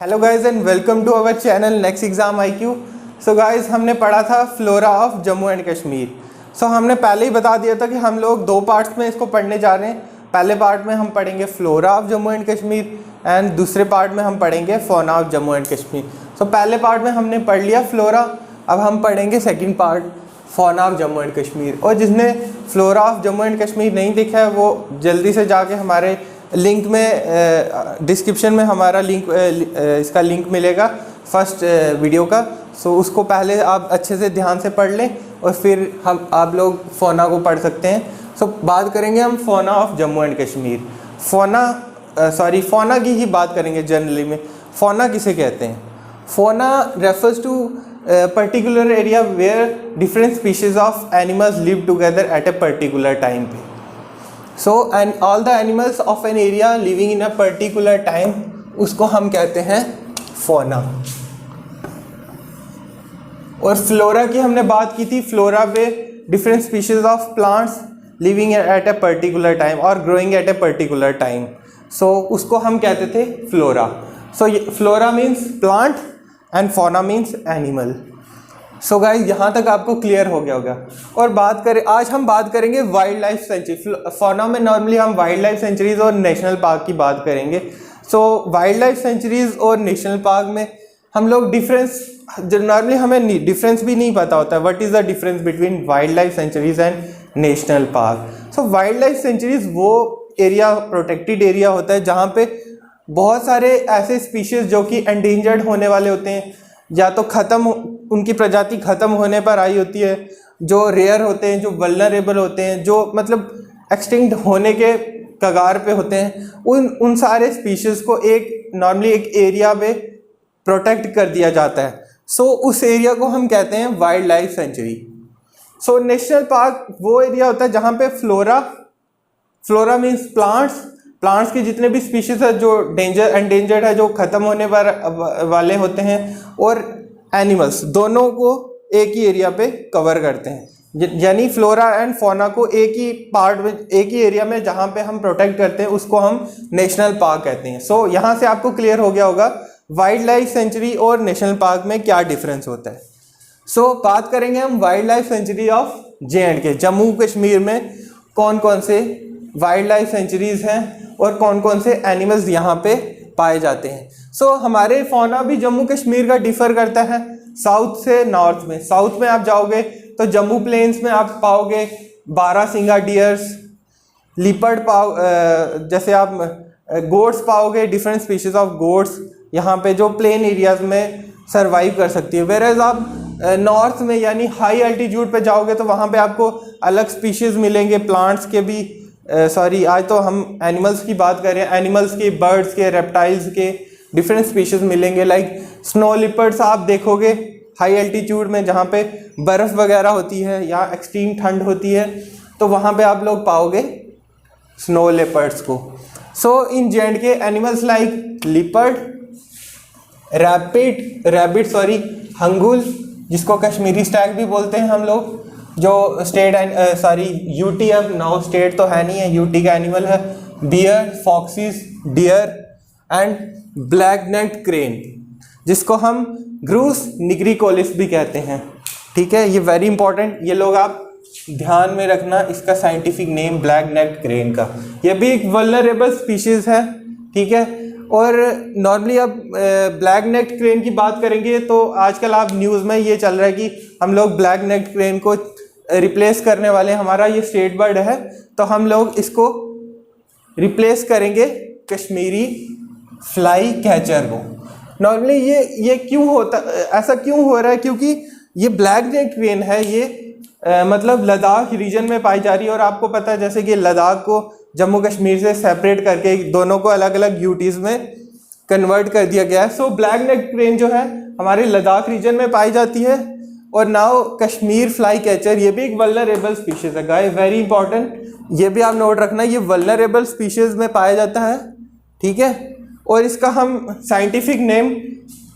Hello guys and welcome to our channel next exam IQ। So guys हमने पढ़ा था flora of Jammu and Kashmir. So हमने पहले ही बता दिया था कि हम लोग दो पार्ट्स में इसको पढ़ने जा रहे हैं। पहले पार्ट में हम पढ़ेंगे flora of Jammu and Kashmir and दूसरे पार्ट में हम पढ़ेंगे fauna of Jammu and Kashmir. So पहले पार्ट में हमने पढ़ लिया फ्लोरा, अब हम पढ़ेंगे second part fauna of Jammu and Kashmir. और जिसने flora of Jammu and Kashmir नहीं देखा है वो जल्दी से जाके हमारे लिंक में डिस्क्रिप्शन में हमारा लिंक इसका लिंक मिलेगा फर्स्ट वीडियो का। सो उसको पहले आप अच्छे से ध्यान से पढ़ लें और फिर आप लोग फौना को पढ़ सकते हैं। सो बात करेंगे हम fauna of Jammu and Kashmir. Fauna की ही बात करेंगे जनरली में। फौना किसे कहते हैं? Fauna refers to particular area where different species of animals live together at a particular time पे। So and all the animals of an area living in a particular time, उसको हम कहते हैं fauna. और flora की हमने बात की थी। फ्लोरा पे different species of plants living at a particular time और growing at a particular time. So उसको हम कहते थे flora. So flora means plant and fauna means animal. So guys यहाँ तक आपको क्लियर हो गया होगा। और आज हम बात करेंगे वाइल्ड लाइफ सेंचुरी। फौना में नॉर्मली हम वाइल्ड लाइफ सेंचुरीज और नेशनल पार्क की बात करेंगे। सो वाइल्ड लाइफ सेंचुरीज और नेशनल पार्क में हम लोग डिफरेंस, नॉर्मली हमें डिफरेंस भी नहीं पता होता है। What is the difference between wild life sanctuaries and national park? So wild life sanctuaries वो एरिया, प्रोटेक्टेड एरिया होता है जहाँ पे बहुत सारे ऐसे स्पीशीज जो कि एंडेंजर्ड होने वाले होते हैं, या तो उनकी प्रजाति ख़त्म होने पर आई होती है, जो रेयर होते हैं, जो वल्नरेबल होते हैं, जो मतलब एक्सटिंक्ट होने के कगार पे होते हैं, उन सारे स्पीशीज़ को नॉर्मली एक एरिया में प्रोटेक्ट कर दिया जाता है। सो उस एरिया को हम कहते हैं wild life sanctuary. So national park वो एरिया होता है जहाँ पे फ्लोरा मीन्स प्लांट्स के जितने भी स्पीशीज है जो एंडेंजर्ड है, जो ख़त्म होने वाले होते हैं, और एनिमल्स दोनों को एक ही एरिया पे कवर करते हैं। यानी फ्लोरा एंड फौना को एक ही पार्ट में, एक ही एरिया में जहाँ पे हम प्रोटेक्ट करते हैं, उसको हम नेशनल पार्क कहते हैं। सो यहाँ से आपको क्लियर हो गया होगा वाइल्ड लाइफ सेंचुरी और नेशनल पार्क में क्या डिफरेंस होता है। सो बात करेंगे हम wild life sanctuary of JNK। Jammu Kashmir में कौन कौन से वाइल्ड लाइफ सेंचुरीज हैं और कौन कौन से एनिमल्स यहाँ पे पाए जाते हैं। सो हमारे फौना भी जम्मू कश्मीर का डिफर करता है साउथ से नॉर्थ में। साउथ में आप जाओगे तो जम्मू प्लेन्स में आप पाओगे बारहसिंगा डियर्स, लिपर्ड जैसे आप गोट्स पाओगे, डिफरेंट स्पीशीज ऑफ गोट्स यहाँ पे जो प्लेन एरियाज में सर्वाइव कर सकती है। वेयर एज आप नॉर्थ में यानी हाई एल्टीट्यूड पे जाओगे तो वहाँ पे आपको अलग स्पीशीज मिलेंगे, प्लांट्स के भी। आज तो हम एनिमल्स की बात कर रहे हैं। एनिमल्स के, बर्ड्स के, रेप्टाइल्स के डिफरेंट स्पीशीज मिलेंगे। लाइक स्नो लिपर्ड्स आप देखोगे हाई एल्टीट्यूड में, जहाँ पे बर्फ़ वगैरह होती है या एक्सट्रीम ठंड होती है, तो वहाँ पे आप लोग पाओगे स्नो लिपर्ड्स को। सो इन JNK animals like leopard, rabbit, hangul, जिसको कश्मीरी स्टैग भी बोलते हैं हम लोग, जो यूटी, अब नाउ स्टेट तो है नहीं है, यूटी का एनिमल है। Bear, foxes, deer and black necked crane, जिसको हम ग्रूस निग्रिकोलिस भी कहते हैं। ठीक है, ये वेरी इंपॉर्टेंट, ये लोग आप ध्यान में रखना, इसका scientific name black necked crane का। ये भी एक वल्नरेबल स्पीशीज है। ठीक है, और नॉर्मली अब ब्लैक नेक्ड क्रेन की बात करेंगे तो आजकल आप न्यूज़ में ये चल रहा है कि हम लोग ब्लैक नेक्ड क्रेन को रिप्लेस करने वाले, हमारा ये स्टेट बर्ड है तो हम लोग इसको रिप्लेस करेंगे कश्मीरी फ्लाई कैचर को। नॉर्मली ये क्यों होता, ऐसा क्यों हो रहा है? क्योंकि ये ब्लैक नेक्ड क्रेन है, ये मतलब लद्दाख रीजन में पाई जा रही है। और आपको पता है जैसे कि लद्दाख को जम्मू कश्मीर से सेपरेट करके दोनों को अलग अलग यूटीज़ में कन्वर्ट कर दिया गया है। सो ब्लैक नेक्ड क्रेन जो है हमारे लद्दाख रीजन में पाई जाती है। और नाउ कश्मीर फ्लाई कैचर, ये भी एक वल्नरेबल स्पीशीज़ है गाइस, वेरी इंपॉर्टेंट, ये भी आप नोट रखना, ये वल्नरेबल स्पीशीज़ में पाया जाता है। ठीक है, और इसका हम साइंटिफिक नेम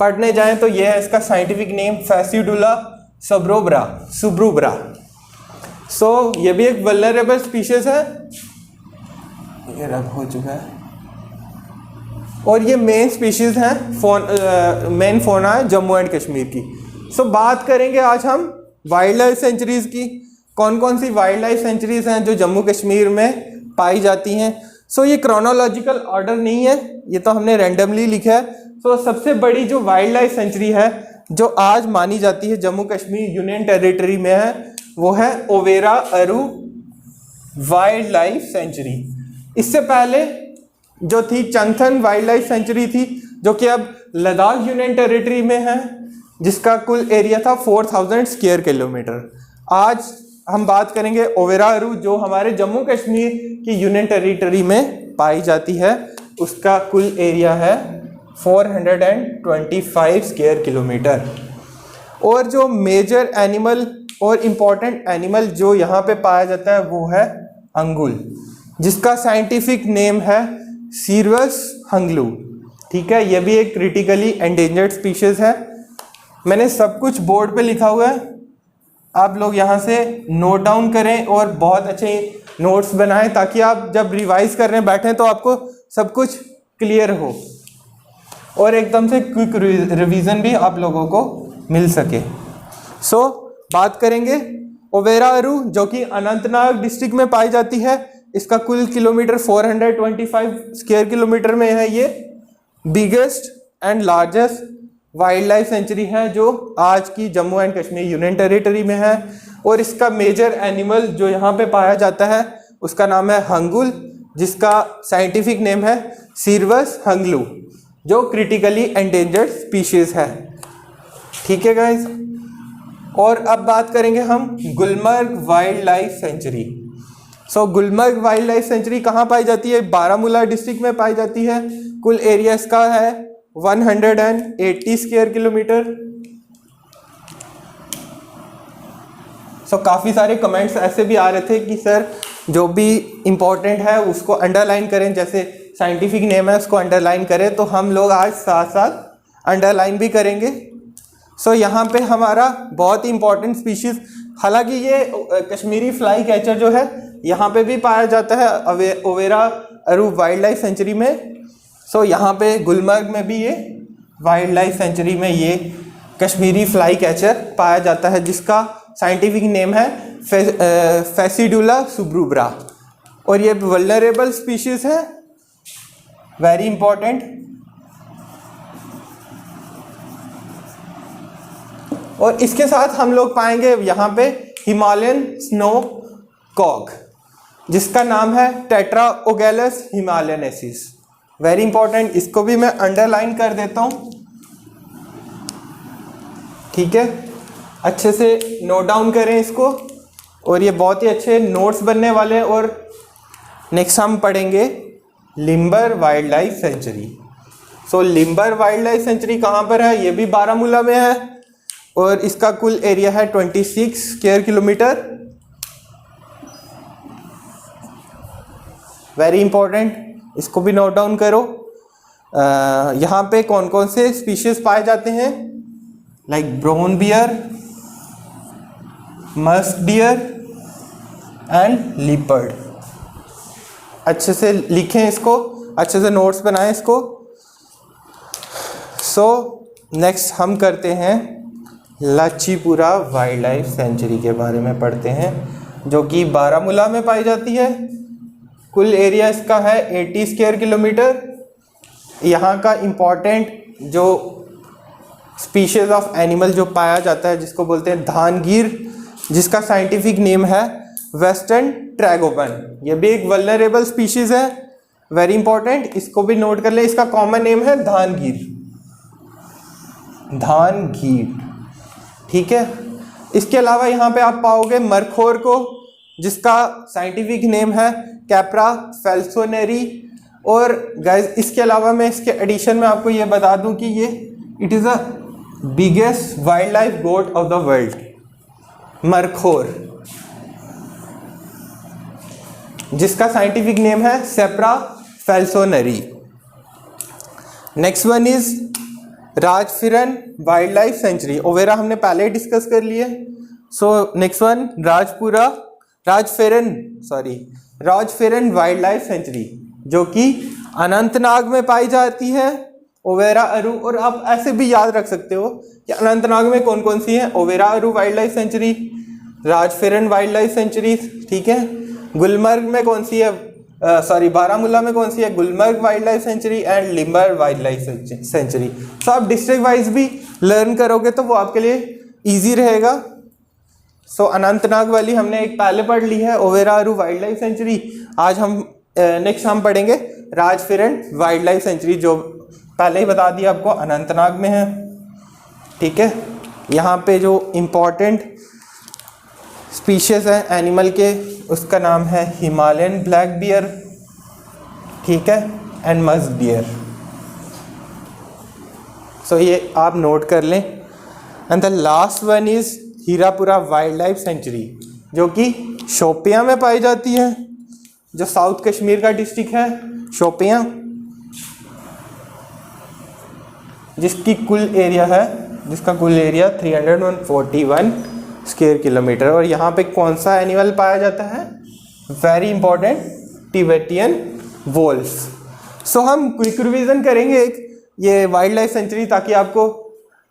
पढ़ने जाएं तो ये है इसका साइंटिफिक नेम फैसिडुला सुब्रुब्रा। सो ये भी एक वल्नरेबल स्पीशीज़ है। ये रब हो चुका है। और ये मेन स्पीशीज़ हैं, मेन फोना है जम्मू एंड कश्मीर की। सो बात करेंगे आज हम वाइल्ड लाइफ सेंचुरीज़ की। कौन कौन सी वाइल्ड लाइफ सेंचुरीज़ हैं जो जम्मू कश्मीर में पाई जाती हैं। सो ये क्रोनोलॉजिकल ऑर्डर नहीं है, ये तो हमने रैंडमली लिखा है। सो सबसे बड़ी जो वाइल्ड लाइफ सेंचुरी है जो आज मानी जाती है जम्मू कश्मीर यूनियन टेरिटरी में है, वो है Overa Aru wildlife century. इससे पहले जो थी चंथन वाइल्ड लाइफ सेंचुरी थी, जो कि अब लद्दाख यूनियन टेरिटरी में है, जिसका कुल एरिया था 4000 स्क्वायर किलोमीटर। आज हम बात करेंगे ओवेरा अरू, जो हमारे जम्मू कश्मीर की यूनियन टेरिटरी में पाई जाती है। उसका कुल एरिया है 425 स्क्वायर किलोमीटर। और जो मेजर एनिमल और इम्पॉर्टेंट एनिमल जो यहाँ पे पाया जाता है वो है अंगुल, जिसका साइंटिफिक नेम है सीरवस हंगलू। ठीक है, ये भी एक क्रिटिकली एंडेंजर्ड स्पीशीज है। मैंने सब कुछ बोर्ड पे लिखा हुआ है, आप लोग यहाँ से नोट डाउन करें और बहुत अच्छे नोट्स बनाएं, ताकि आप जब रिवाइज करने बैठें तो आपको सब कुछ क्लियर हो और एकदम से क्विक रिवीजन भी आप लोगों को मिल सके। सो बात करेंगे ओवेरा अरू, जो कि अनंतनाग डिस्ट्रिक्ट में पाई जाती है। इसका कुल किलोमीटर 425 स्क्वायर किलोमीटर में है। ये biggest and largest wildlife century है जो आज की Jammu and Kashmir union territory में है। और इसका मेजर एनिमल जो यहाँ पे पाया जाता है उसका नाम है हंगुल, जिसका साइंटिफिक नेम है सीरवस हंगलू, जो क्रिटिकली एंडेंजर्ड स्पीशीज है। ठीक है गाइस, और अब बात करेंगे हम गुलमर्ग वाइल्ड लाइफ सेंचुरी। सो गुलमर्ग वाइल्ड लाइफ सेंचुरी कहाँ पाई जाती है? बारामूला डिस्ट्रिक्ट में पाई जाती है। कुल एरिया इसका है 180 स्क्वायर किलोमीटर। सो काफ़ी सारे कमेंट्स ऐसे भी आ रहे थे कि सर जो भी इम्पोर्टेंट है उसको अंडरलाइन करें, जैसे साइंटिफिक नेम है उसको अंडरलाइन करें। तो हम लोग आज साथ साथ अंडरलाइन भी करेंगे। सो यहाँ पे हमारा बहुत ही इंपॉर्टेंट स्पीशीज़, हालांकि ये कश्मीरी फ्लाई कैचर जो है यहाँ पे भी पाया जाता है Overa Aru wildlife century में। सो यहाँ पे गुलमर्ग में भी ये वाइल्ड लाइफ सेंचुरी में ये कश्मीरी फ्लाई कैचर पाया जाता है, जिसका साइंटिफिक नेम है फेसिडुला सुब्रुब्रा। और ये वल्नरेबल स्पीशीज़ है, वेरी इंपॉर्टेंट। और इसके साथ हम लोग पाएंगे यहाँ पे हिमालयन स्नो कॉक, जिसका नाम है टेट्राओगैलस हिमालयनेसिस, वेरी इंपॉर्टेंट। इसको भी मैं अंडरलाइन कर देता हूँ। ठीक है, अच्छे से नोट डाउन करें इसको, और ये बहुत ही अच्छे नोट्स बनने वाले हैं। और नेक्स्ट हम पढ़ेंगे लिम्बर वाइल्ड लाइफ सेंचुरी। सो लिम्बर वाइल्ड लाइफ सेंचुरी कहाँ पर है? ये भी बारामूला में है और इसका कुल एरिया है 26 स्क्वायर किलोमीटर, वेरी इंपॉर्टेंट। इसको भी नोट डाउन करो। यहाँ पे कौन कौन से स्पीशीज पाए जाते हैं? Like brown bear, musk deer and leopard. अच्छे से लिखें इसको, अच्छे से नोट्स बनाएं इसको। सो नेक्स्ट हम करते हैं लाचीपुरा वाइल्ड लाइफ सेंचुरी के बारे में पढ़ते हैं, जो कि बारामूला में पाई जाती है। कुल एरिया इसका है 80 स्क्वायर किलोमीटर। यहाँ का इम्पॉर्टेंट जो स्पीशीज ऑफ एनिमल जो पाया जाता है, जिसको बोलते हैं धानगीर, जिसका साइंटिफिक नेम है वेस्टर्न ट्रैगोपन। ये भी एक वल्नरेबल स्पीशीज है, वेरी इंपॉर्टेंट। इसको भी नोट कर लें। इसका कॉमन नेम है धानगीर, धानगीर। ठीक है, इसके अलावा यहाँ पे आप पाओगे मरखोर को, जिसका साइंटिफिक नेम है कैप्रा फेल्सोनेरी। और गाइस इसके अलावा मैं इसके एडिशन में आपको ये बता दूं कि ये it is a biggest wildlife goat of the world, markhor, जिसका साइंटिफिक नेम है Capra falconeri. Next one is Rajparian wildlife sanctuary. Overa हमने पहले डिस्कस कर लिए। So next one Rajparian wildlife sanctuary, जो कि अनंतनाग में पाई जाती है ओवेरा अरू, और आप ऐसे भी याद रख सकते हो कि अनंतनाग में कौन कौन सी है, Overa Aru wildlife sanctuary, Rajparian wildlife sanctuary, ठीक है। गुलमर्ग में कौन सी है, बारामूला में कौन सी है, Gulmarg wild life sanctuary and limber wild life sanctuary. तो आप डिस्ट्रिक्ट वाइज भी लर्न करोगे तो वो आपके लिए ईजी रहेगा। सो अनंतनाग वाली हमने एक पहले पढ़ ली है, Overa Aru wildlife century. आज हम नेक्स्ट हम पढ़ेंगे राजफेरन वाइल्ड लाइफ सेंचुरी, जो पहले ही बता दिया आपको अनंतनाग में है, ठीक है। यहाँ पे जो इम्पोर्टेंट स्पीशीज है एनिमल के, उसका नाम है हिमालयन ब्लैक बियर, ठीक है, एंड मस्क डियर। सो ये आप नोट कर लें। And the last one is Hirapura wild life sanctuary, जो कि शोपियां में पाई जाती है, जो साउथ कश्मीर का डिस्ट्रिक्ट है शोपियां, जिसका कुल एरिया 341 स्क्वायर किलोमीटर। और यहाँ पे कौन सा एनिमल पाया जाता है, वेरी इंपॉर्टेंट, टिबेटियन वोल्फ। सो हम क्विक रिवीजन करेंगे एक ये वाइल्ड लाइफ सेंचुरी, ताकि आपको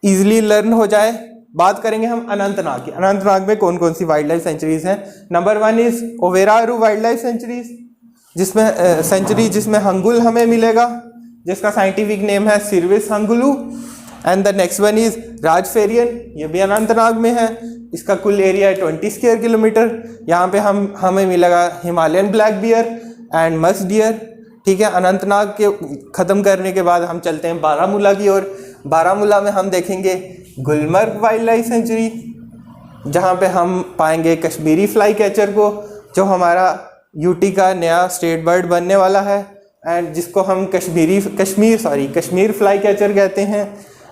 इजीली लर्न हो जाए। बात करेंगे हम अनंतनाग की। अनंतनाग में कौन कौन सी वाइल्ड लाइफ सेंचुरीज हैं। Number 1 is Overa Aru wild life sanctuaries, जिसमें हंगुल हमें मिलेगा, जिसका साइंटिफिक नेम है Cervus hanglu. And the next one is Rajparian, ये भी अनंतनाग में है, इसका कुल एरिया है 20 स्क्वायर किलोमीटर। यहाँ पे हमें मिलेगा Himalayan black bear and musk deer, ठीक है। अनंतनाग के ख़त्म करने के बाद हम चलते हैं बारामूला की ओर। बारामूला में हम देखेंगे गुलमर्ग वाइल्ड लाइफ सेंचुरी, जहाँ पे हम पाएंगे कश्मीरी फ्लाई कैचर को, जो हमारा यूटी का नया स्टेट बर्ड बनने वाला है, एंड जिसको हम कश्मीर फ्लाई कैचर कहते हैं।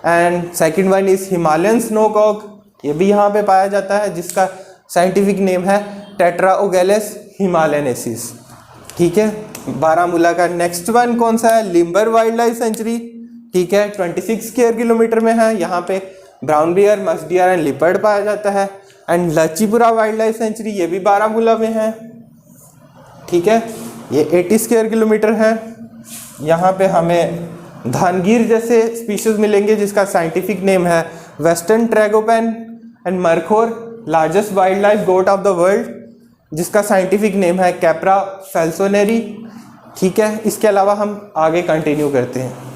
And second one is Himalayan snowcock, ये भी यहाँ पे पाया जाता है, जिसका साइंटिफिक नेम है टेट्राओगैलेस हिमालयनेसिस, ठीक है। बारामूला का नेक्स्ट वन कौन सा है, लिम्बर वाइल्ड लाइफ सेंचुरी, ठीक है, 26 स्क्वायर किलोमीटर में है। यहाँ पे brown bear, musk deer and leopard पाया जाता है। एंड लचीपुरा वाइल्ड लाइफ सेंचुरी, ये भी बारामूला में है, ठीक है, ये 80 स्क्वायर किलोमीटर है। यहाँ पे हमें धानगीर जैसे स्पीशीज मिलेंगे, जिसका साइंटिफिक नेम है western tragopan. And markhor, largest wildlife goat of the world, जिसका साइंटिफिक नेम है कैप्रा फेल्सोनेरी, ठीक है। इसके अलावा हम आगे कंटिन्यू करते हैं।